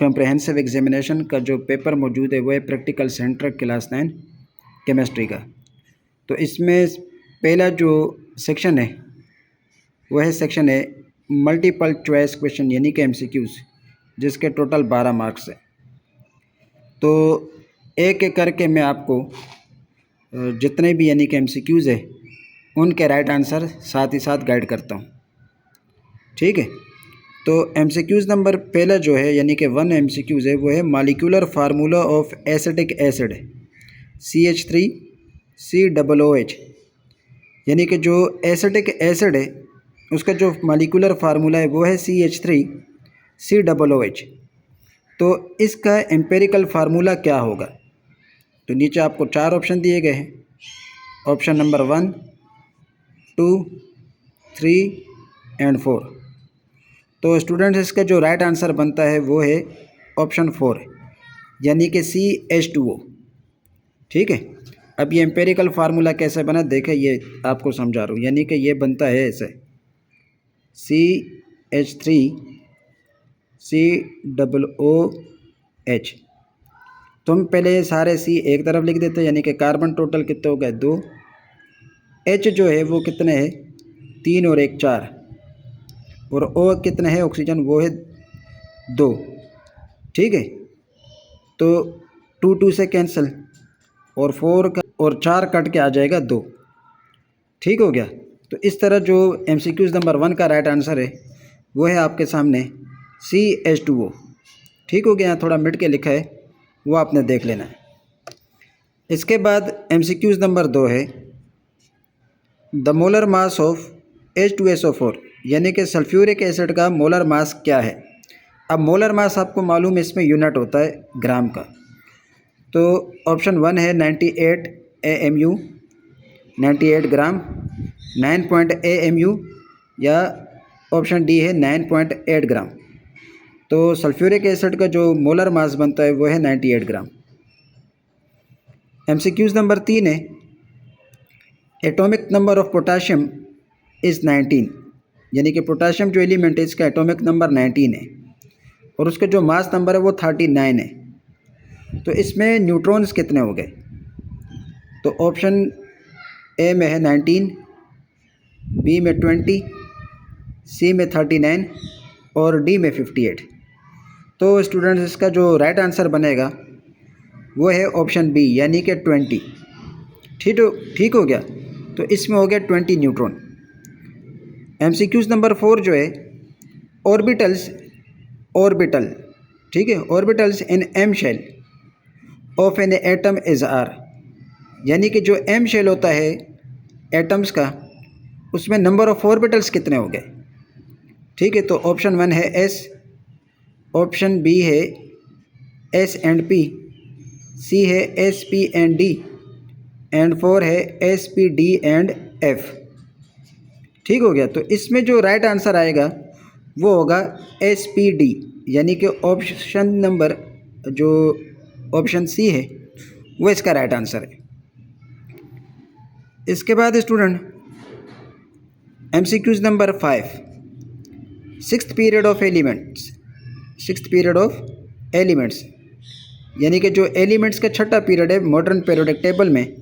Comprehensive examination का जो paper मौजूद है वो है प्रैक्टिकल सेंटर क्लास 9 केमिस्ट्री का। तो इसमें पहला जो सेक्शन है वह है सेक्शन है मल्टीपल चॉइस क्वेश्चन यानी कि MCQs, जिसके टोटल 12 मार्क्स है। तो एक एक करके मैं आपको जितने भी यानी कि MCQs है उनके राइट आंसर साथ ही साथ गाइड करता हूँ, ठीक है। तो MCQs नंबर पहला जो है यानी कि 1 MCQs है वो है molecular formula of acetic acid CH3COOH, यानी कि जो एसिटिक एसिड है उसका जो मॉलिक्यूलर फार्मूला है वो है CH3COOH। तो इसका एम्पेरिकल फार्मूला क्या होगा? तो नीचे आपको 4 ऑप्शन दिए गए हैं। Option number 1, 2, 3 and 4। तो स्टूडेंट्स इसका जो राइट आंसर बनता है वो है ऑप्शन 4 यानी कि CH2O, ठीक है। अब ये एम्पेरिकल फार्मूला कैसे बना देखें, ये आपको समझा रहा हूँ। यानी कि ये बनता है ऐसे CH3COOH। तो हम पहले सारे C एक तरफ लिख देते हैं, यानी कि कार्बन टोटल कितने हो गए 2, H जो है वो कितने हैं 3 और 1 4, और O कितने हैं ऑक्सीजन वो है 2, ठीक है। तो 2 2 से कैंसिल और 4 का और 4 कट के आ जाएगा 2, ठीक हो गया। तो इस तरह जो MCQs नंबर 1 का राइट आंसर है वो है आपके सामने CH2O, ठीक हो गया। यहाँ थोड़ा मिट के लिखा है वो आपने देख लेना है। इसके बाद MCQs नंबर 2 है the molar mass of H2SO4, यानी कि सल्फ्यूरिक एसिड का मोलर मास क्या है। अब मोलर मास आपको मालूम है इसमें यूनिट होता है ग्राम का। तो ऑप्शन 1 है 98 AMU, 98 ग्राम, 9 AMU, या ऑप्शन डी है 9.8 ग्राम। तो सल्फ्यूरिक एसिड का जो मोलर मास बनता है वो है 98 ग्राम। MCQs नंबर 3 है atomic number of potassium is 19, यानी कि पोटाशियम जो एलिमेंट है इसका एटॉमिक नंबर 19 है और उसका जो मास नंबर है वो 39 है। तो इसमें न्यूट्रॉन्स कितने हो गए? तो ऑप्शन ए में है 19, बी में 20, सी में 39 और डी में 58। तो स्टूडेंट्स इसका जो राइट आंसर बनेगा वो है ऑप्शन बी यानी कि 20, ठीक हो गया। तो इसमें हो गया 20 न्यूट्रॉन। MCQs नंबर 4 जो है ऑर्बिटल, ठीक है, orbitals in M shell of an atom is are, यानी कि जो M शेल होता है एटम्स का उसमें नंबर ऑफ ऑर्बिटल्स कितने हो गए, ठीक है। तो ऑप्शन 1 है S, ऑप्शन बी है S एंड P, सी है S P and D, and 4 है S P D and F, ठीक हो गया। तो इसमें जो राइट आंसर आएगा वो होगा SPD, यानी कि ऑप्शन नंबर जो ऑप्शन सी है वो इसका राइट आंसर है। इसके बाद student MCQs number 5 sixth period of elements, यानी कि जो एलिमेंट्स का छठा पीरियड है मॉडर्न पीरियोडिक टेबल में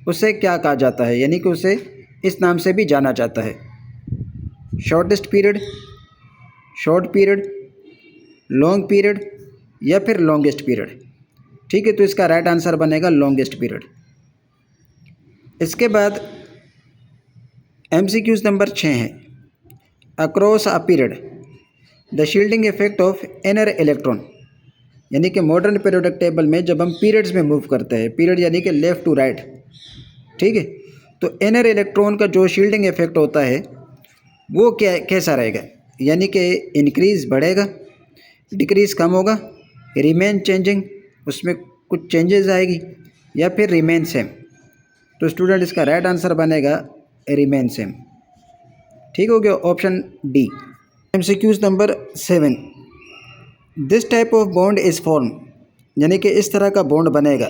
उसे क्या कहा जाता है, यानी कि उसे इस नाम से भी जाना जाता है shortest period, short period, long period या फिर लॉन्गेस्ट पीरियड, ठीक है। तो इसका राइट आंसर बनेगा लॉन्गेस्ट पीरियड। इसके बाद MCQs नंबर 6 है across a period the shielding effect of inner electron, यानी कि मॉडर्न पीरियोडिक टेबल में जब हम पीरियड्स में मूव करते हैं, पीरियड यानी कि लेफ़्ट टू राइट, ठीक है। तो इनर इलेक्ट्रॉन का जो शील्डिंग इफेक्ट होता है वो कैसा रहेगा, यानी कि इंक्रीज़ बढ़ेगा, डिक्रीज़ कम होगा, रिमेन चेंजिंग उसमें कुछ चेंजेस आएगी, या फिर रिमेन सेम। तो स्टूडेंट इसका राइट आंसर बनेगा रिमेन सेम, ठीक हो गया, option D. MCQs number 7 this type of bond is form, यानी कि इस तरह का बॉन्ड बनेगा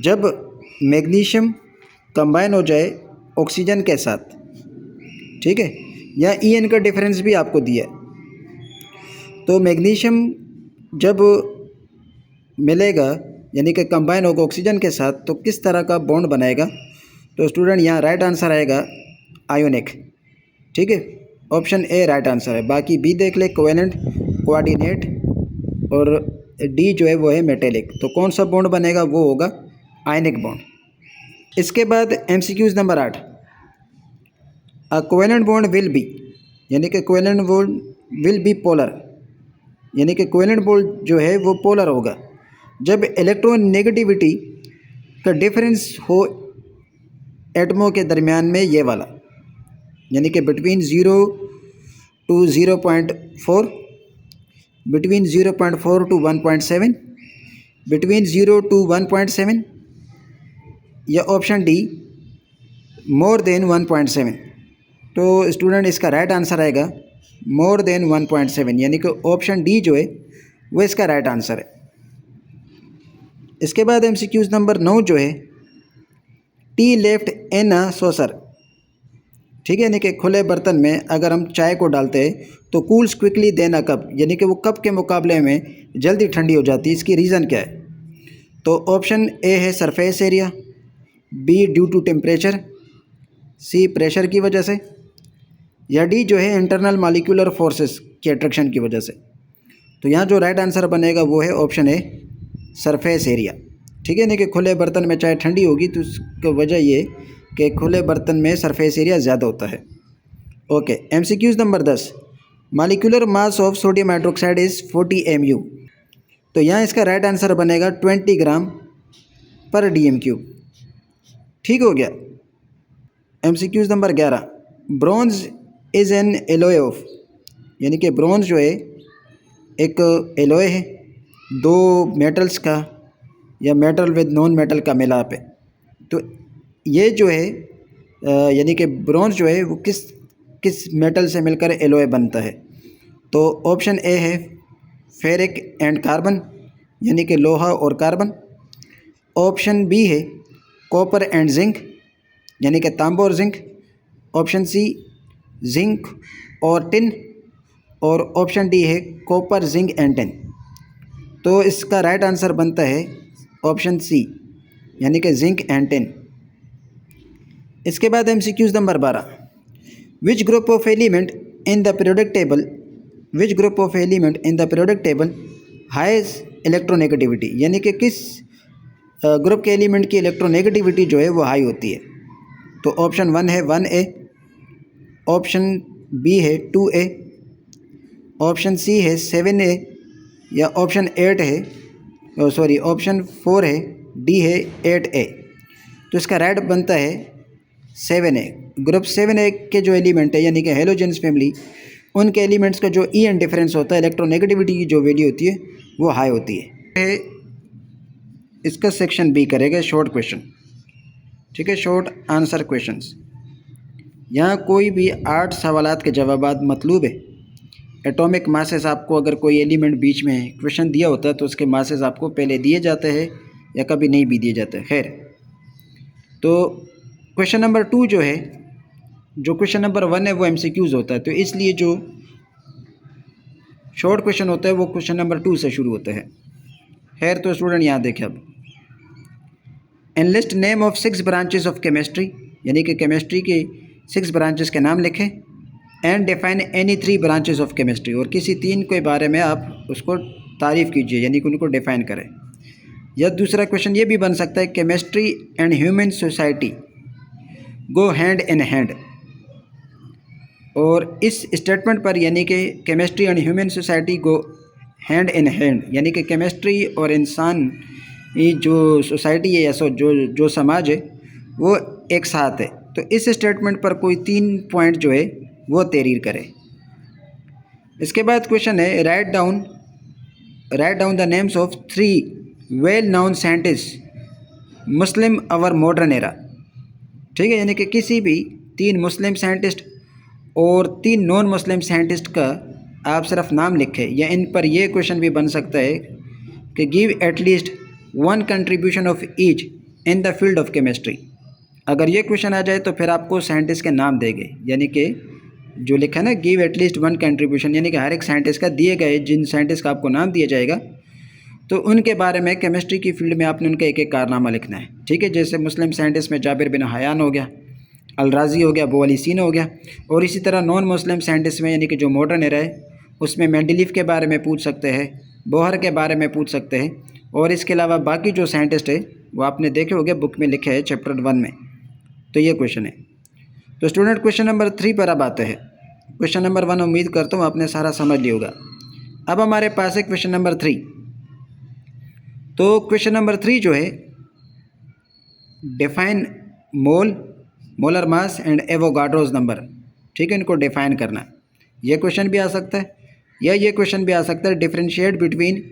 जब मैग्नीशियम कंबाइन हो जाए ऑक्सीजन के साथ, ठीक है। या EN का डिफरेंस भी आपको दिया है। तो मैग्नीशियम जब मिलेगा यानी कि कंबाइन होगा ऑक्सीजन के साथ तो किस तरह का बॉन्ड बनाएगा? तो स्टूडेंट यहाँ राइट आंसर आएगा आयोनिक। ठीक है, ऑप्शन ए राइट आंसर है। बाकी बी देख ले, कोवेलेंट, कोऑर्डिनेट, और डी जो है वो है मेटेलिक। तो कौन सा बॉन्ड बनेगा? वो होगा आयनिक बॉन्ड। इसके बाद MCQs number 8, a covalent bond will be, यानी कि covalent bond will be polar, यानी कि कोवेलेंट बॉन्ड जो है वो पोलर होगा जब इलेक्ट्रॉन नेगेटिविटी का डिफरेंस हो एटमों के दरमियान में, ये वाला, यानी कि between 0 to 0.4, between 0.4 to 1.7, between 0 to 1.7, या ऑप्शन डी मोर देन 1.7। तो स्टूडेंट इसका राइट आंसर आएगा मोर देन 1.7, यानी कि ऑप्शन डी जो है वो इसका राइट आंसर है। इसके बाद एमसीक्यूज नंबर 9 जो है, T left in a saucer, ठीक है, यानी कि खुले बर्तन में अगर हम चाय को डालते हैं तो cools quickly then a cup, यानी कि वो कप के मुकाबले में जल्दी ठंडी हो जाती है। इसकी रीज़न क्या है? तो ऑप्शन ए है surface area, B due to temperature, C pressure की वजह से, या डी जो है इंटरनल मॉलिक्यूलर फोर्सेस की अट्रैक्शन की वजह से। तो यहाँ जो राइट आंसर बनेगा वो है ऑप्शन ए सरफेस एरिया। ठीक है, यानी कि खुले बर्तन में चाय ठंडी होगी तो उसकी वजह ये कि खुले बर्तन में सरफेस एरिया ज़्यादा होता है। Okay, MCQs number 10, molecular mass of sodium hydroxide is 40 mu। तो यहाँ इसका राइट आंसर बनेगा 20 ग्राम पर dm³। ठीक हो गया। MCQs number 11, bronze is an alloy of, यानी कि ब्रॉन्ज जो है एक एलोय है, दो मेटल्स का या मेटल विद नॉन मेटल का मिलाप है। तो ये जो है यानी कि ब्रॉन्ज जो है वो किस मेटल से मिलकर एलोय बनता है? तो ऑप्शन ए है फेरिक एंड कार्बन, यानी कि लोहा और कार्बन। ऑप्शन बी है कॉपर एंड जिंक, यानी कि तांबा और जिंक। ऑप्शन सी जिंक और टिन, और ऑप्शन डी है कॉपर जिंक एंड टिन। तो इसका राइट आंसर बनता है ऑप्शन सी, यानी कि जिंक एंड टिन। इसके बाद MCQs number 12, which group of element in the periodic table, which group of element in the periodic table highs electronegativity, यानी कि किस ग्रुप के एलिमेंट की इलेक्ट्रोनेगेटिविटी जो है वो हाई होती है? तो ऑप्शन 1 है 1A, ऑप्शन बी है 2A, ऑप्शन सी है 7A, या ऑप्शन 8 है ऑप्शन 4 है डी है 8A। तो इसका राइट बनता है 7A। ग्रुप 7A के जो एलिमेंट है यानी कि हेलोजेंस फैमिली, उनके एलिमेंट्स का जो ई एन डिफरेंस होता है, इलेक्ट्रोनेगेटिविटी की जो वैल्यू होती है वो हाई होती है। इसका सेक्शन बी करेगा शॉर्ट क्वेश्चन। ठीक है, शॉर्ट आंसर क्वेश्चंस। यहाँ कोई भी 8 सवालात के जवाबात मतलूब है। एटॉमिक मासेस आपको अगर कोई एलिमेंट बीच में क्वेश्चन दिया होता है तो उसके मासेस आपको पहले दिए जाते हैं या कभी नहीं भी दिए जाते। खैर, तो क्वेश्चन नंबर 2 जो है, जो क्वेश्चन नंबर 1 है वो एमसीक्यूज होता है, तो इसलिए जो शॉर्ट क्वेश्चन होता है वो क्वेश्चन नंबर 2 से शुरू होता है। खैर, तो स्टूडेंट यहाँ देखें, अब enlist name of 6 branches of chemistry, यानी कि केमिस्ट्री के 6 ब्रांचेस के नाम लिखें। And define any 3 branches of chemistry, और किसी 3 के बारे में आप उसको तारीफ़ कीजिए, यानी कि उनको डिफ़ाइन करें। या दूसरा क्वेश्चन ये भी बन सकता है, chemistry and human society go hand in hand, और इस स्टेटमेंट पर यानी कि chemistry and human society go hand in hand, यानी कि केमिस्ट्री और इंसान ये जो सोसाइटी है या जो समाज है वो एक साथ है। तो इस स्टेटमेंट पर कोई 3 पॉइंट जो है वो तहरीर करें। इसके बाद क्वेश्चन है, write down the names of 3 well known scientist Muslim our modern era. ठीक है, यानी कि किसी भी 3 मुस्लिम साइंटिस्ट और 3 नॉन मुस्लिम साइंटिस्ट का आप सिर्फ नाम लिखें। या इन पर यह क्वेश्चन भी बन सकता है कि give at least 1 contribution of each in the field of chemistry. अगर ये क्वेश्चन आ जाए तो फिर आपको साइंटिस्ट के नाम देंगे, यानी कि जो लिखा है ना, गिव एटलीस्ट वन कंट्रीब्यूशन, यानी कि हर एक साइंटिस्ट का दिए गए, जिन साइंटिस्ट का आपको नाम दिया जाएगा तो उनके बारे में केमिस्ट्री की फील्ड में आपने उनका एक एक कारनामा लिखना है। ठीक है, जैसे मुस्लिम साइंटिस्ट में जाबिर बिन हयान हो गया, अल राज़ी हो गया, अबू अली सीना हो गया। और इसी तरह नॉन मुस्लिम साइंटिस्ट में यानी कि जो मॉडर्न एरा है उसमें मेंडलीफ के बारे में पूछ सकते हैं, बोहर के बारे में पूछ सकते हैं। और इसके अलावा बाकी जो साइंटिस्ट है वो आपने देखे होंगे, बुक में लिखे है चैप्टर 1 में। तो ये क्वेश्चन है। तो स्टूडेंट क्वेश्चन नंबर 3 पर अब आते हैं। क्वेश्चन नंबर 1 उम्मीद करता हूँ आपने सारा समझ लिया होगा। अब हमारे पास है क्वेश्चन नंबर 3। तो क्वेश्चन नंबर 3 जो है, define mole, molar mass and Avogadro's number. ठीक है, इनको डिफाइन करना। ये क्वेश्चन भी आ सकता है या ये क्वेश्चन भी आ सकता है, differentiate between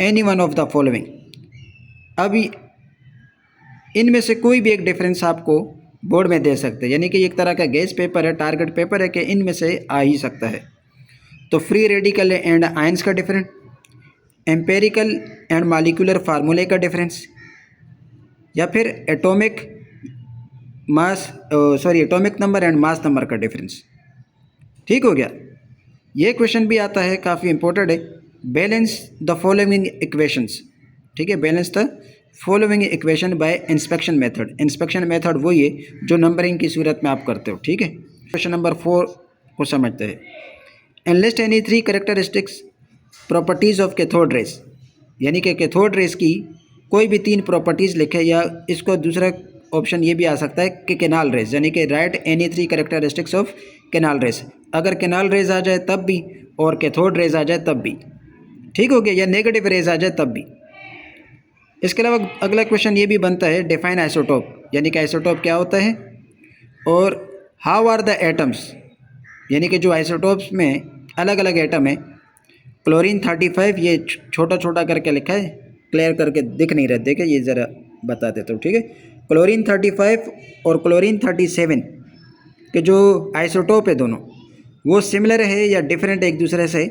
any one of the following. अभी इनमें से कोई भी एक डिफरेंस आपको बोर्ड में दे सकते हैं, यानी कि एक तरह का गेस पेपर है, टारगेट पेपर है कि इनमें से आ ही सकता है। तो फ्री रेडिकल एंड आयंस का डिफरेंस, एम्पेरिकल एंड मॉलिक्यूलर फार्मूले का डिफरेंस, या फिर atomic number and mass number का डिफरेंस। ठीक हो गया। ये क्वेश्चन भी आता है, काफ़ी इंपॉर्टेंट है। Balance the following equations. ठीक है, balance the following equation by inspection method. Inspection method वही है जो नंबरिंग की सूरत में आप करते हो। ठीक है, क्वेश्चन नंबर 4 को समझते हैं। Enlist any 3 characteristics properties of cathode rays, यानी कि कैथोड रेस की कोई भी 3 प्रॉपर्टीज़ लिखे, या इसको दूसरा ऑप्शन ये भी आ सकता है कि कैनाल रेस, यानी कि write any 3 characteristics of canal rays. अगर कैनाल रेस आ जाए तब भी, और कैथोड रेस आ जाए तब भी। ठीक हो गया, या नेगेटिव रेस आ जाए तब भी। इसके अलावा अगला क्वेश्चन ये भी बनता है, डिफाइन आइसोटोप, यानी कि आइसोटोप क्या होता है, और हाउ आर द एटम्स, यानी कि जो आइसोटोप्स में अलग अलग एटम है। क्लोरीन 35, ये छोटा छोटा करके लिखा है, क्लियर करके दिख नहीं रहा, देखे ये ज़रा बता देता हूँ। ठीक है, क्लोरीन 35 और क्लोरीन 37 के जो आइसोटोप है दोनों, वो सिमिलर है या डिफरेंट है एक दूसरे से।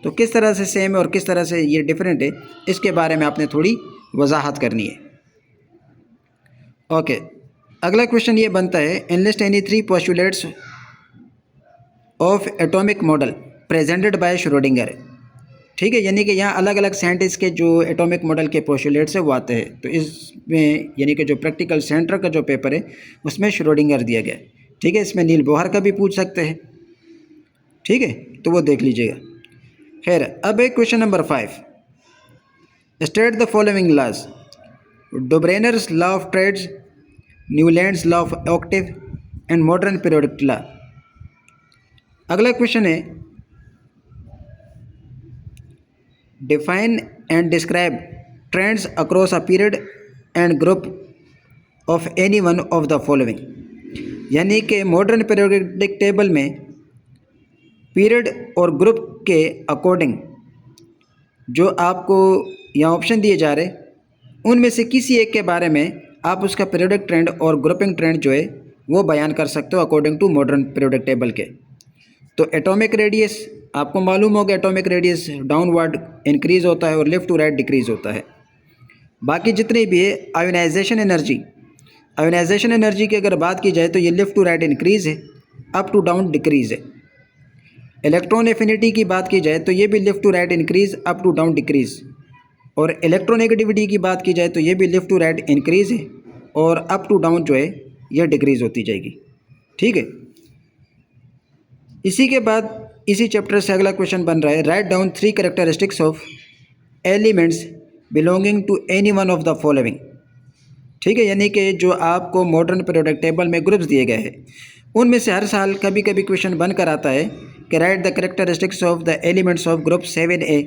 तो किस तरह से सेम है और किस तरह से ये डिफरेंट है, इसके बारे में आपने थोड़ी वजाहत करनी है। ओके, अगला क्वेश्चन ये बनता है, enlist any 3 postulates of atomic model presented by Schrodinger. ठीक है, यानी कि यहाँ अलग अलग साइंटिस्ट के जो एटॉमिक मॉडल के पोस्टुलेट्स है वो आते हैं। तो इसमें यानी कि जो प्रैक्टिकल सेंटर का जो पेपर है उसमें श्रोडिंगर दिया गया है। ठीक है, इसमें नील बोहर का भी पूछ सकते हैं। ठीक है, तो वो देख लीजिएगा। खैर, अब एक question number 5, state the following laws. Dobereiner's law of triads, Newlands law of octave and modern periodic law. अगला क्वेश्चन है, define and describe trends across a period and group of any one of the following. यानी कि modern periodic table में period और group के according जो आपको यहाँ ऑप्शन दिए जा रहे, उनमें से किसी एक के बारे में आप उसका पीरियोडिक ट्रेंड और ग्रुपिंग ट्रेंड जो है वो बयान कर सकते हो according to modern periodic table के। तो एटॉमिक रेडियस आपको मालूम होगा, एटॉमिक रेडियस डाउनवर्ड इंक्रीज़ होता है और लेफ़्ट टू राइट डिक्रीज़ होता है। बाकी जितनी भी है आयोनाइजेशन एनर्जी, आयोनाइजेशन एनर्जी की अगर बात की जाए तो ये लेफ़्ट टू राइट इंक्रीज़ है, अप टू डाउन डिक्रीज़ है। इलेक्ट्रॉन एफिनिटी की बात की जाए तो ये भी left to right increase, up to down decrease. और इलेक्ट्रोनेगेटिविटी की बात की जाए तो ये भी लेफ़्ट टू राइट इंक्रीज़ है और अप टू डाउन जो है यह डिक्रीज़ होती जाएगी। ठीक है, इसी के बाद इसी चैप्टर से अगला क्वेश्चन बन रहा है, write down 3 characteristics of elements belonging to any one of the following. ठीक है, यानी कि जो आपको मॉडर्न पीरियोडिक टेबल में ग्रुप्स दिए गए हैं उनमें से हर साल कभी कभी क्वेश्चन बनकर आता है कि right the characteristics of the elements of group 7A।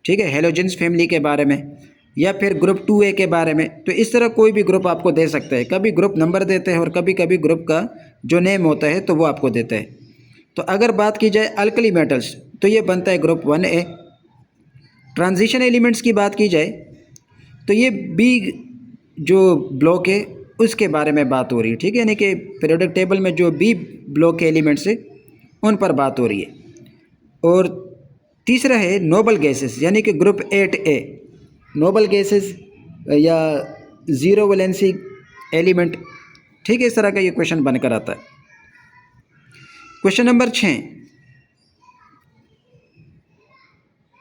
ठीक है, हेलोजेंस फैमिली के बारे में, या फिर ग्रुप 2A के बारे में। तो इस तरह कोई भी ग्रुप आपको दे सकते हैं, कभी ग्रुप नंबर देते हैं और कभी कभी ग्रुप का जो नेम होता है तो वो आपको देते हैं। तो अगर बात की जाए अल्कली मेटल्स तो ये बनता है ग्रुप 1A। ट्रांजिशन एलिमेंट्स की बात की जाए तो ये बी जो ब्लॉक है उसके बारे में बात हो रही है। ठीक है, यानी कि पीरियोडिक टेबल में जो बी ब्लॉक के एलिमेंट्स है उन पर बात हो रही है। और तीसरा है नोबल गैसेस, यानी कि ग्रुप 8A, नोबल गैसेस या ज़ीरो वैलेंसी एलिमेंट। ठीक है, इस तरह का ये क्वेश्चन बनकर आता है। Question number 6,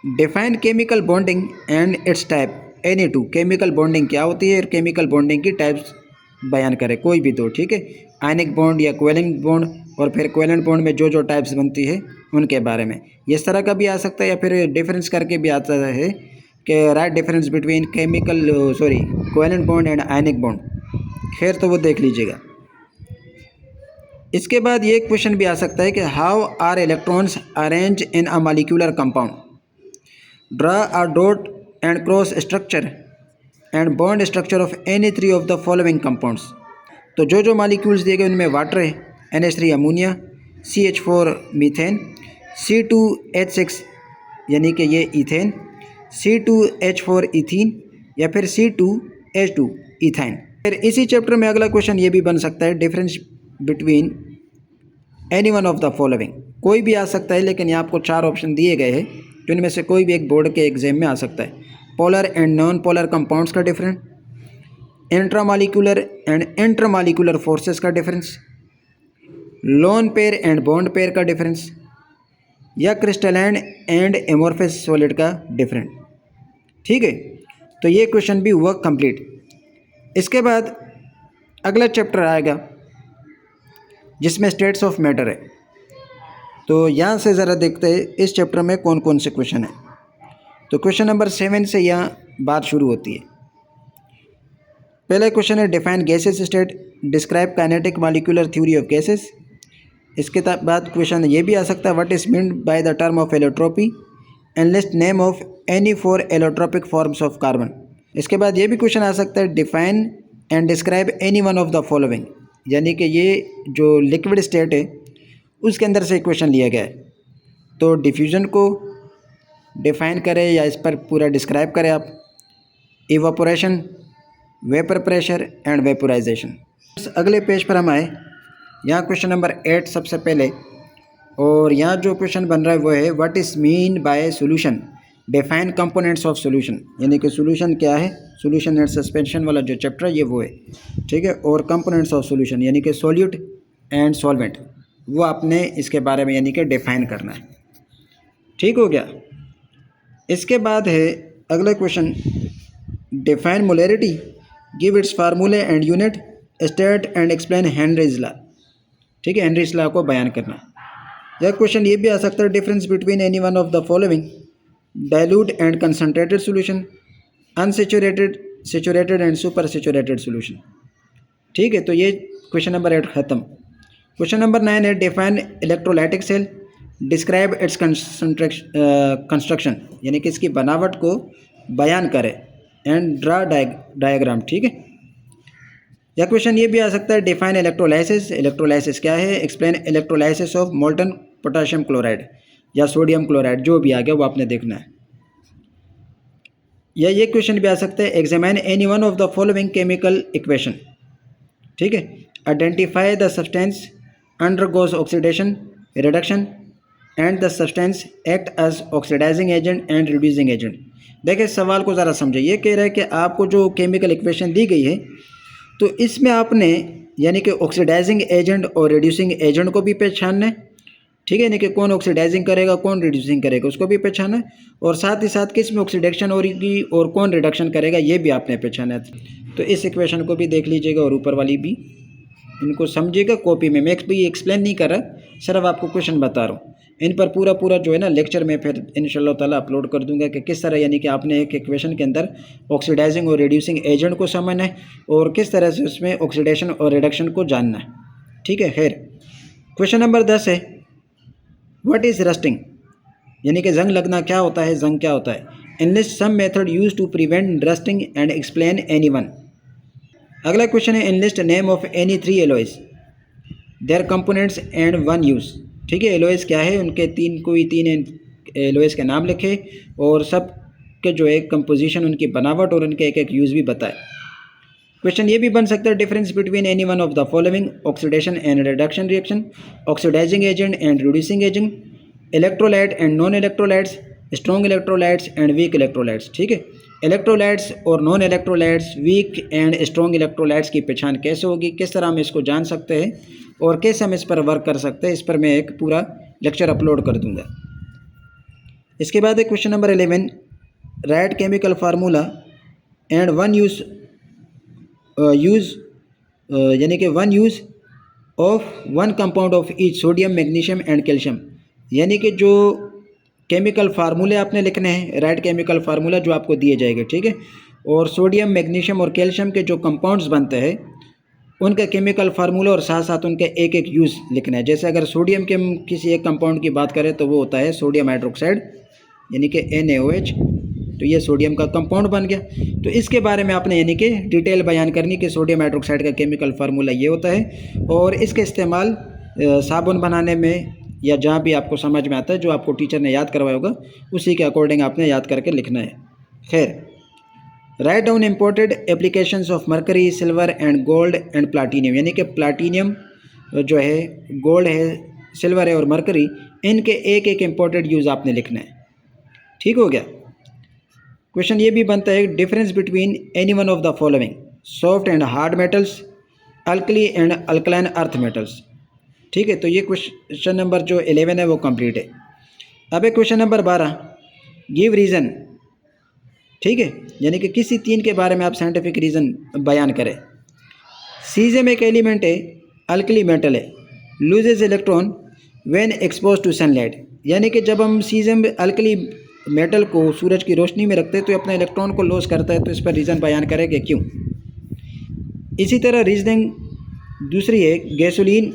define chemical bonding and it's type any two. Chemical bonding क्या होती है और केमिकल बॉन्डिंग की टाइप्स बयान करें, कोई भी दो, ठीक है। आयनिक बॉन्ड या कोवेलेंट बॉन्ड, और फिर कोवेलेंट बॉन्ड में जो जो टाइप्स बनती है उनके बारे में। इस तरह का भी आ सकता है या फिर डिफरेंस करके भी आता है कि right difference between covalent bond and ionic bond. खैर तो वो देख लीजिएगा। इसके बाद ये क्वेश्चन भी आ सकता है कि how are electrons arrange in a molecular compound, draw a dot and cross structure and bond structure of any three of the following compounds. तो जो जो मॉलिक्यूल्स दिए गए उनमें वाटर है, NH3 ammonia, CH4 methane, C2H6 यानी कि ये ईथेन, C2H4 इथीन या फिर C2H2 इथाइन। फिर इसी चैप्टर में अगला क्वेश्चन ये भी बन सकता है, difference between any one of the following. कोई भी आ सकता है, लेकिन यहाँ आपको 4 ऑप्शन दिए गए हैं, तो इनमें से कोई भी एक बोर्ड के एग्जाम में आ सकता है। Polar and non polar compounds का difference, intramolecular and intermolecular forces का difference, lone pair and bond pair का डिफरेंस, या क्रिस्टलाइन एंड एमोर्फस सॉलिड का डिफरेंस। ठीक है, तो ये क्वेश्चन भी हुआ कंप्लीट। इसके बाद अगला चैप्टर आएगा जिसमें स्टेट्स ऑफ मैटर है। तो यहाँ से ज़रा देखते हैं इस चैप्टर में कौन कौन से क्वेश्चन हैं। तो क्वेश्चन नंबर 7 से यहाँ बात शुरू होती है। पहला क्वेश्चन है define gases state, describe kinetic molecular theory of gases. इसके बाद क्वेश्चन ये भी आ सकता है, what is meant by the term of allotropy and list name of any 4 allotropic forms of carbon. इसके बाद ये भी क्वेश्चन आ सकता है, define and describe any one of the following, यानी कि ये जो लिक्विड स्टेट है उसके अंदर से क्वेश्चन लिया गया है। तो डिफ्यूजन को डिफाइन करें या इस पर पूरा डिस्क्राइब करें आप, evaporation, vapour pressure and vaporisation. अगले पेज पर हम आए, यहाँ क्वेश्चन नंबर 8 सबसे पहले, और यहाँ जो क्वेश्चन बन रहा है वो है what is mean by solution, define components of solution. यानी कि सॉल्यूशन क्या है, सॉल्यूशन एंड सस्पेंशन वाला जो चैप्टर ये वो है, ठीक है। और कंपोनेंट्स ऑफ सॉल्यूशन यानी कि सॉल्यूट एंड सॉल्वेंट, वो आपने इसके बारे में यानी कि डिफाइन करना है। ठीक हो गया। इसके बाद है अगला question, define molarity, give its formula and unit, state and explain Henry's law. ठीक है, हेनरीज लॉ को बयान करना। यह क्वेश्चन ये भी आ सकता है, difference between any one of the following, dilute and concentrated solution, unsaturated, saturated and super saturated solution. ठीक है, तो ये क्वेश्चन नंबर 8 ख़त्म। क्वेश्चन नंबर 9 है define electrolytic cell, describe its construction, यानी कि इसकी बनावट को बयान करें, एंड ड्रा डायग्राम। ठीक है, या क्वेश्चन ये भी आ सकता है, डिफाइन इलेक्ट्रोलाइसिस, इलेक्ट्रोलाइसिस क्या है, explain electrolysis of molten potassium chloride या सोडियम क्लोराइड, जो भी आ गया वो आपने देखना है। या ये क्वेश्चन भी आ सकता है, examine any one of the following chemical equation. ठीक है, identify the substance undergoes oxidation, reduction and the substance act as oxidising agent and reducing agent. देखिए सवाल को ज़रा समझे, ये कह रहा है कि आपको जो केमिकल इक्वेशन दी गई है तो इसमें आपने यानी कि ऑक्सीडाइजिंग एजेंट और रिड्यूसिंग एजेंट को भी पहचानना है। ठीक है, यानी कि कौन ऑक्सीडाइजिंग करेगा कौन रिड्यूसिंग करेगा उसको भी पहचाना है, और साथ ही साथ किस में ऑक्सीडेशन होगी और कौन रिडक्शन करेगा ये भी आपने पहचाना है। तो इस इक्वेशन को भी देख लीजिएगा और ऊपर वाली भी, इनको समझिएगा कॉपी में। मैं भी एक्सप्लेन नहीं कर रहा, सिर्फ आपको क्वेश्चन बता रहा हूँ। इन पर पूरा जो है ना लेक्चर में फिर इंशाल्लाह ताला अपलोड कर दूंगा कि किस तरह यानी कि आपने एक इक्वेशन के अंदर ऑक्सीडाइजिंग और रिड्यूसिंग एजेंट को समझना है और किस तरह से उसमें ऑक्सीडेशन और रिडक्शन को जानना है। ठीक है। खैर, क्वेश्चन नंबर 10 है, व्हाट इज़ रस्टिंग, यानी कि जंग लगना क्या होता है, जंग क्या होता है। Enlist some method use to prevent rusting and explain any one. अगला क्वेश्चन है, enlist name of any 3 alloys, their components and one use. ठीक है, एलॉयज क्या है, उनके कोई तीन एलॉयज के नाम लिखे और सब के जो है कंपोजिशन, उनकी बनावट और उनके एक एक यूज़ भी बताए। क्वेश्चन ये भी बन सकता है, difference between any one of the following, oxidation and reduction reaction, oxidising agent and reducing agent, electrolyte and non electrolytes, strong electrolytes and weak electrolytes. ठीक है, इलेक्ट्रोलाइट्स और non electrolytes, weak and strong electrolytes की पहचान कैसे होगी, किस तरह हम इसको जान सकते हैं, और कैसे हम इस पर वर्क कर सकते हैं, इस पर मैं एक पूरा लेक्चर अपलोड कर दूंगा। इसके बाद है question number 11, right chemical formula and one use यानी कि one use of one compound of each sodium magnesium and calcium. यानी कि जो केमिकल फार्मूले आपने लिखने हैं, राइट केमिकल फार्मूला जो आपको दिए जाएंगे, ठीक है, और सोडियम मैग्नीशियम और कैल्शियम के जो कंपाउंड्स बनते हैं उनका केमिकल फार्मूला और साथ साथ उनके एक एक यूज़ लिखना है। जैसे अगर सोडियम के हम किसी एक कंपाउंड की बात करें तो वो होता है सोडियम हाइड्रोक्साइड यानी कि NaOH, तो ये सोडियम का कंपाउंड बन गया। तो इसके बारे में आपने यानी कि डिटेल बयान करनी कि सोडियम हाइड्रोक्साइड का केमिकल फार्मूला ये होता है और इसका इस्तेमाल साबुन बनाने में या जहाँ भी आपको समझ में आता है, जो आपको टीचर ने याद करवाया होगा उसी के अकॉर्डिंग आपने याद करके लिखना है। खैर, write down imported applications of mercury, silver and gold and platinum. यानी कि प्लाटीनियम जो है, गोल्ड है, सिल्वर है और मरकरी, इनके एक एक इम्पोर्टेड यूज़ आपने लिखना है। ठीक हो गया। क्वेश्चन ये भी बनता है, difference between any one of the following, soft and hard metals, alkali and alkaline earth metals. ठीक है, तो ये क्वेश्चन नंबर जो 11 है वो कंप्लीट है। अब है क्वेश्चन नंबर 12, गिव रीज़न। ठीक है, यानी कि किसी तीन के बारे में आप साइंटिफिक रीज़न बयान करें। सीजियम एक एलिमेंट है, अल्कली मेटल है, loses electron when expose to sunlight. यानी कि जब हम सीजियम अल्कली मेटल को सूरज की रोशनी में रखते हैं तो अपने इलेक्ट्रॉन को लॉस करता है, तो इस पर रीज़न बयान करें कि क्यों। इसी तरह रीजनिंग दूसरी है, gasoline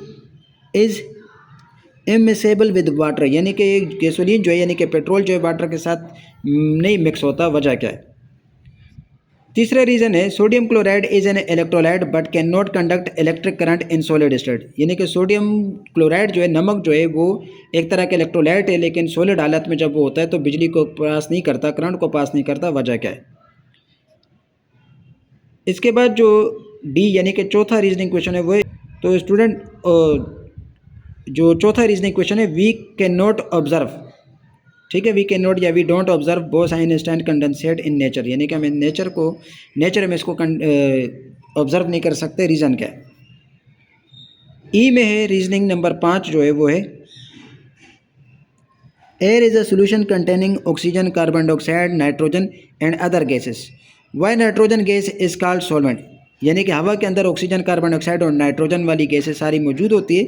is immiscible with water. यानी कि गैसोलीन जो है यानी कि पेट्रोल जो है वाटर के साथ नहीं मिक्स होता, वजह क्या है। तीसरा रीज़न है, sodium chloride is an electrolyte but can not conduct electric current in solid state. यानी कि सोडियम क्लोराइड जो है, नमक जो है, वो एक तरह का इलेक्ट्रोलाइट है, लेकिन सॉलिड हालत में जब वो होता है तो बिजली को पास नहीं करता, करंट को पास नहीं करता, वजह क्या है। इसके बाद जो डी यानी कि चौथा रीजनिंग क्वेश्चन है वो है, तो स्टूडेंट जो चौथा रीजनिंग क्वेश्चन है, वी कैन नॉट ऑब्जर्व। ठीक है, वी कैन नॉट या we don't observe Bose Einstein condensate in nature. यानी कि हम नेचर में इसको ऑब्जर्व नहीं कर सकते, रीज़न क्या है। ई में है रीजनिंग नंबर 5 जो है वो है, air is a solution containing oxygen, carbon dioxide, nitrogen and other gases. Why nitrogen gas is called solvent. यानी कि हवा के अंदर ऑक्सीजन, कार्बन डाइऑक्साइड और नाइट्रोजन वाली गैसेस सारी मौजूद होती है,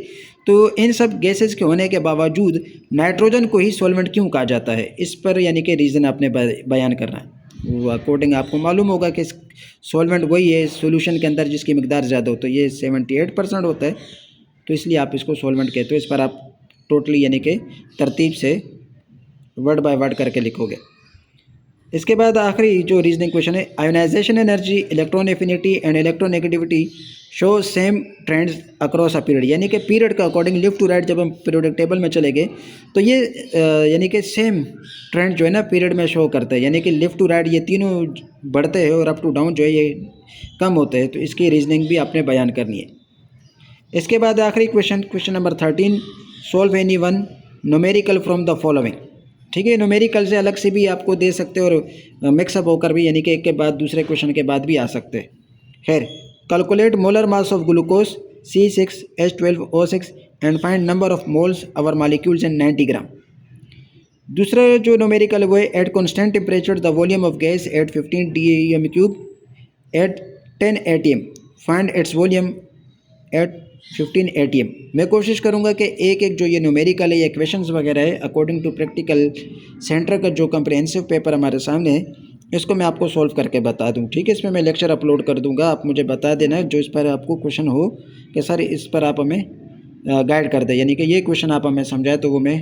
तो इन सब गैसेस के होने के बावजूद नाइट्रोजन को ही सॉल्वेंट क्यों कहा जाता है, इस पर यानी कि रीज़न आपने बयान करना है। वो अकॉर्डिंग आपको मालूम होगा कि सॉल्वेंट वही है सॉल्यूशन के अंदर जिसकी मिकदार ज़्यादा हो, तो ये 78% होता है, तो इसलिए आप इसको सॉल्वेंट कहते हो। इस पर आप टोटली यानी कि तरतीब से वर्ड बाय वर्ड करके लिखोगे। इसके बाद आखिरी जो रीजनिंग क्वेश्चन है, ionisation energy, electron affinity and electronegativity show same trends across a period. यानी कि पीरियड का अकॉर्डिंग लेफ्ट टू राइट जब हम पीरियोडिक टेबल में चले गए तो ये यानी कि सेम ट्रेंड जो है ना पीरियड में शो करते हैं। यानी कि लेफ्ट टू राइट ये तीनों बढ़ते हैं और अप टू डाउन जो है ये कम होते हैं, तो इसकी रीजनिंग भी आपने बयान करनी है। इसके बाद आखिरी question number 13, solve any one numerical from the following. ठीक है, न्यूमेरिकल से अलग से भी आपको दे सकते हो और मिक्सअप होकर भी, यानी कि एक के बाद दूसरे क्वेश्चन के बाद भी आ सकते हैं। खैर, calculate molar mass of glucose C6H12O6 and find number of moles our molecules in 90 gram. दूसरा जो न्यूमेरिकल है वो है, at constant temperature the volume of gas at 15 dm³ at 10 atm, find its volume at 15 atm। मैं कोशिश करूंगा कि एक एक जो ये न्यूमेरिकल है, ये क्वेश्चंस वगैरह है, अकॉर्डिंग टू प्रैक्टिकल सेंटर का जो कम्प्रिहेंसिव पेपर हमारे सामने है, इसको मैं आपको सॉल्व करके बता दूं। ठीक है, इसमें मैं लेक्चर अपलोड कर दूंगा, आप मुझे बता देना जो इस पर आपको क्वेश्चन हो कि सर इस पर आप हमें गाइड कर दें, यानी कि ये क्वेश्चन आप हमें समझाए, तो वो मैं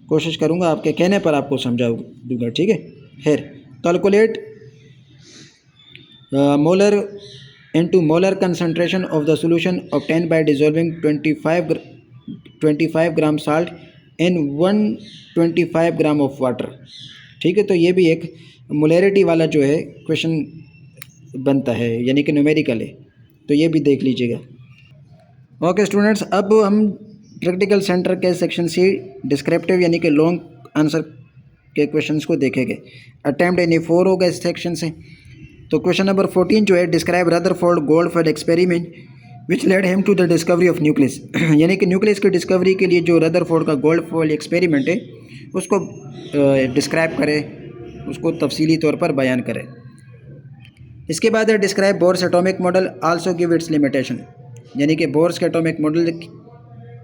कोशिश करूँगा आपके कहने पर आपको समझा दूँगा। ठीक है, खैर, calculate molar into molar concentration of the solution obtained by dissolving 25 gram salt in 125 gram of water। ठीक है, तो ये भी एक मोलैरिटी वाला जो है क्वेश्चन बनता है, यानी कि न्यूमेरिकल है, तो ये भी देख लीजिएगा। ओके स्टूडेंट्स, अब हम प्रैक्टिकल सेंटर के सेक्शन सी डिस्क्रिप्टिव यानी कि लॉन्ग आंसर के क्वेश्चंस को देखेंगे। अटैम्प्ट यानी 4 होगा इस सेक्शन से। तो क्वेश्चन नंबर 14 जो है, describe Rutherford goldfield experiment which led him to the discovery of nucleus यानी कि न्यूक्लियस की डिस्कवरी के लिए जो रदरफोर्ड का गोल्ड फॉइल एक्सपेरिमेंट है उसको डिस्क्राइब करे, उसको तफसीली तौर पर बयान करे। इसके बाद है describe Bohr's atomic model also give its limitation, यानी कि बोर्स के एटॉमिक मॉडल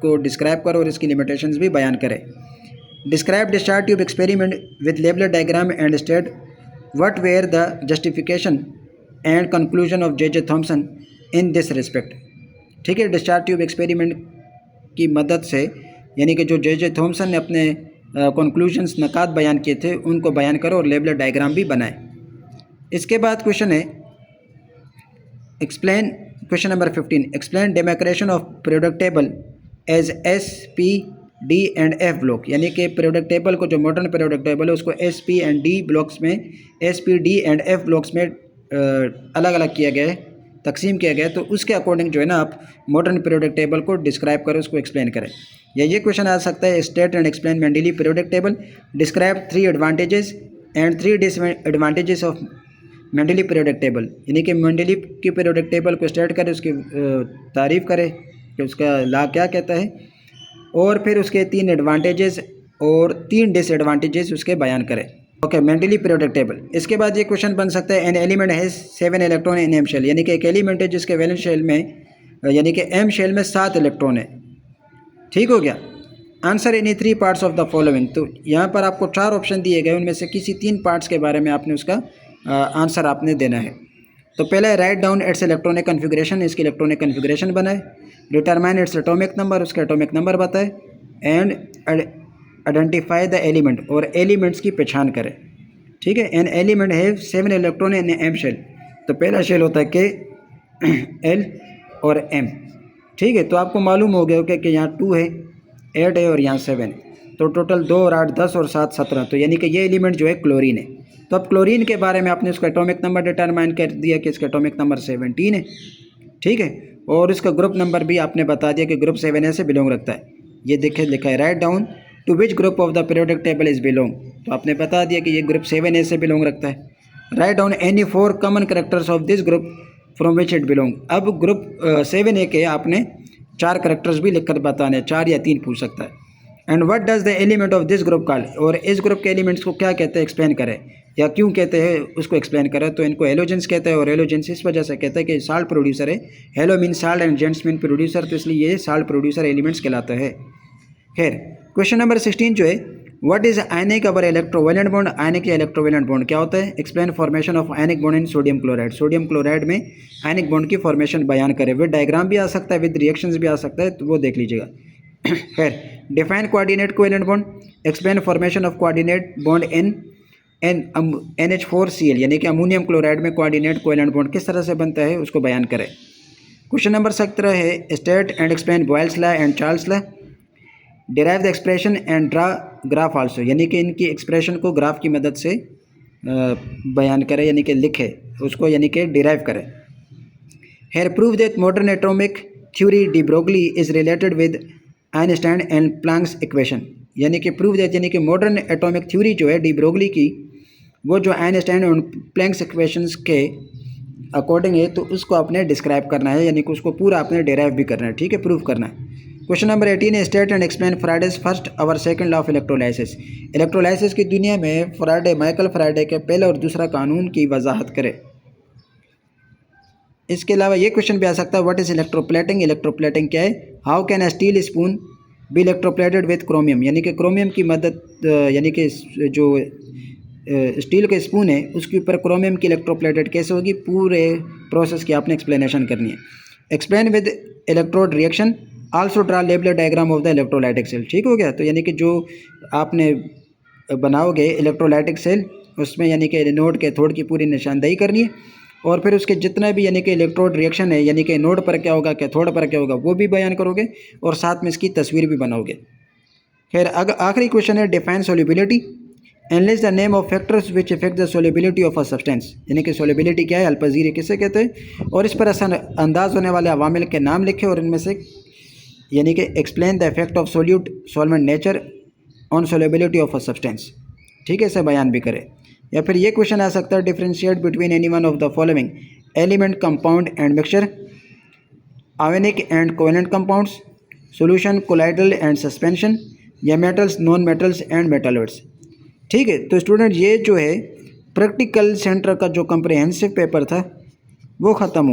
को डिस्क्राइब करो और इसकी लिमिटेशंस भी बयान करे। Describe discharge tube experiment with labelled diagram and state what were the justification and conclusion of J Thomson in this respect. ठीक है, डिस्चार्ज ट्यूब एक्सपेरिमेंट की मदद से यानी कि जो जे थॉमसन ने अपने कंक्लूजन्स नकात बयान किए थे उनको बयान करो और लेबलर डायग्राम भी बनाए। इसके बाद क्वेश्चन है explain, question number 15, explain demarcation of periodic table as S P D and F block, यानी कि पीरियोडिक टेबल को जो मॉडर्न पीरियोडिक टेबल है उसको S P and D blocks में, S P D and F blocks में अलग अलग किया गया है, तकसीम किया गया है। तो उसके अकॉर्डिंग जो है ना आप मॉडर्न पीरियोडिक टेबल को डिस्क्राइब करें, उसको एक्सप्लेन करें। या ये क्वेश्चन आ सकता है state and explain Mendeley periodic table, describe 3 advantages and 3 disadvantages of Mendeley periodic table, यानी कि मेंडली की पीरियोडिक टेबल को स्टेट करें, उसकी तारीफ़ करें कि उसका ला क्या कहता है, और फिर उसके 3 एडवांटेजेस और 3 डिसएडवांटेजेस उसके बयान करें। Okay, Mendeleev periodic table. इसके बाद ये क्वेश्चन बन सकता है an element has 7 electron in M shell, यानी कि एक एलिमेंट है जिसके वैलेंस शेल में यानी कि एम शेल में 7 इलेक्ट्रॉन है। ठीक हो गया। Answer any 3 parts of the following, तो यहाँ पर आपको 4 ऑप्शन दिए गए, उनमें से किसी 3 पार्ट्स के बारे में आपने उसका आंसर आपने देना है। तो पहले write down its electronic configuration, इसकी इलेक्ट्रॉनिक कन्फिग्रेशन बनाए, डिटरमाइन इट्स एटॉमिक नंबर, उसका एटॉमिक नंबर बताए, एंड आइडेंटिफाई द एलिमेंट, और एलिमेंट्स की पहचान करें। ठीक है, an element have 7 electron in M shell, तो पहला शेल होता है के एल और एम। ठीक है, तो आपको मालूम हो गया कि यहाँ 2 है, 8 है और यहाँ 7 है, तो टोटल 2 और 8 10 और 7 17, तो यानी कि ये एलिमेंट जो है क्लोरीन है। तो अब क्लोरीन के बारे में आपने उसका एटॉमिक नंबर डिटरमाइन कर दिया कि इसका एटॉमिक नंबर 17 है। ठीक है, और इसका ग्रुप नंबर भी आपने बता दिया कि ग्रुप 7A से बिलोंग रखता है। ये देखे लिखा है write down to which group of the periodic table is belong, तो आपने बता दिया कि ये ग्रुप 7A से बिलोंग रखता है। Write down any 4 common characters of this group from which it belong, अब ग्रुप 7A के आपने 4 करेक्टर्स भी लिखकर बताने, 4 या 3 पूछ सकता है। And what does the element of this group call, और इस ग्रुप के एलिमेंट्स को क्या कहते हैं एक्सप्लेन करें, या क्यों कहते हैं उसको एक्सप्लेन करें। तो इनको हेलोजेंस कहते हैं, और हेलोजेंस इस वजह से कहते हैं कि साल्ट प्रोड्यूसर है, hello mean salt and gents mean producer, तो इसलिए ये साल्ट प्रोड्यूसर एलिमेंट्स कहलाता है। खैर, क्वेश्चन नंबर 16 जो है what is ionic or electrovalent bond, ionic या इलेक्ट्रोवेलेंट बॉन्ड क्या होता है, explain formation of ionic bond in sodium chloride, sodium chloride में आयनिक बॉन्ड की फॉर्मेशन बयान करें। विद डायग्राम भी आ सकता है, विद रिएक्शंस भी आ सकता है, तो वो देख लीजिएगा। खैर, define coordinate covalent bond, explain formation of coordinate bond in NH4Cl, यानी कि अमोनियम क्लोराइड में कोऑर्डिनेट कोवेलेंट बॉन्ड किस तरह से बनता है उसको बयान करें। क्वेश्चन नंबर 17 है state and explain Boyle's law and Charles law, derive the expression and draw graph also, यानी कि इनकी एक्सप्रेशन को ग्राफ की मदद से बयान करें, यानी कि लिखे उसको, यानी कि डिराइव करें। Here prove that modern atomic theory de Broglie is related with Einstein and Planck's equation, यानी कि प्रूव दैट यानी कि मॉडर्न एटॉमिक थ्योरी जो है डी ब्रोगली की, वो जो आइंस्टाइन और प्लैंक्स इक्वेशंस के अकॉर्डिंग है, तो उसको आपने डिस्क्राइब करना है, यानी कि उसको पूरा आपने डिराइव भी करना है। ठीक है, प्रूव करना है। क्वेश्चन नंबर 18 है state and explain Faraday's first और second law of electrolysis, electrolysis की दुनिया में फ्राइडे माइकल फ्राइडे के पहला और दूसरा कानून की वजाहत करें। इसके अलावा ये क्वेश्चन भी आ सकता है व्हाट इज इलेक्ट्रोप्लेटिंग, इलेक्ट्रोप्लेटिंग क्या है, how can a steel spoon be electroplated with chromium, यानी कि क्रोमियम की मदद, यानी कि जो स्टील के स्पून है उसके ऊपर क्रोमियम की इलेक्ट्रोप्लेटेड कैसे होगी, पूरे प्रोसेस की आपने एक्सप्लेनेशन करनी है। Explain with electrode reaction, also draw labelled diagram of the electrolytic cell. ठीक हो गया, तो यानी कि जो आपने बनाओगे इलेक्ट्रोलाइटिक सेल उसमें यानी कि नोड कैथोड की पूरी निशानदेही करनी है, और फिर उसके जितना भी यानी कि इलेक्ट्रोड रिएक्शन है, यानी कि नोड पर क्या होगा कैथोड पर क्या होगा, वो भी बयान करोगे और साथ में इसकी तस्वीर भी बनाओगे। खैर, आखिरी क्वेश्चन है define solubility, analyst the name of factors which effect the solubility of a substance, यानी कि सोल्यूबिलिटी क्या है, अल्पजीरी किसे कहते हैं, और इस पर असर अंदाज होने वाले अवामिल के नाम लिखे, और इनमें से यानी कि explain the effect of solute solvent nature on solubility of a substance. ठीक है, इसे बयान भी करें। या फिर ये क्वेश्चन आ सकता है differentiate between any one of the following element, compound and mixture, ionic and covalent compounds, solution colloidal and suspension, या metals, non metals and metalloids. ठीक है, तो स्टूडेंट ये जो है प्रैक्टिकल सेंटर का जो कम्प्रिहेंसिव पेपर था वो ख़त्म हो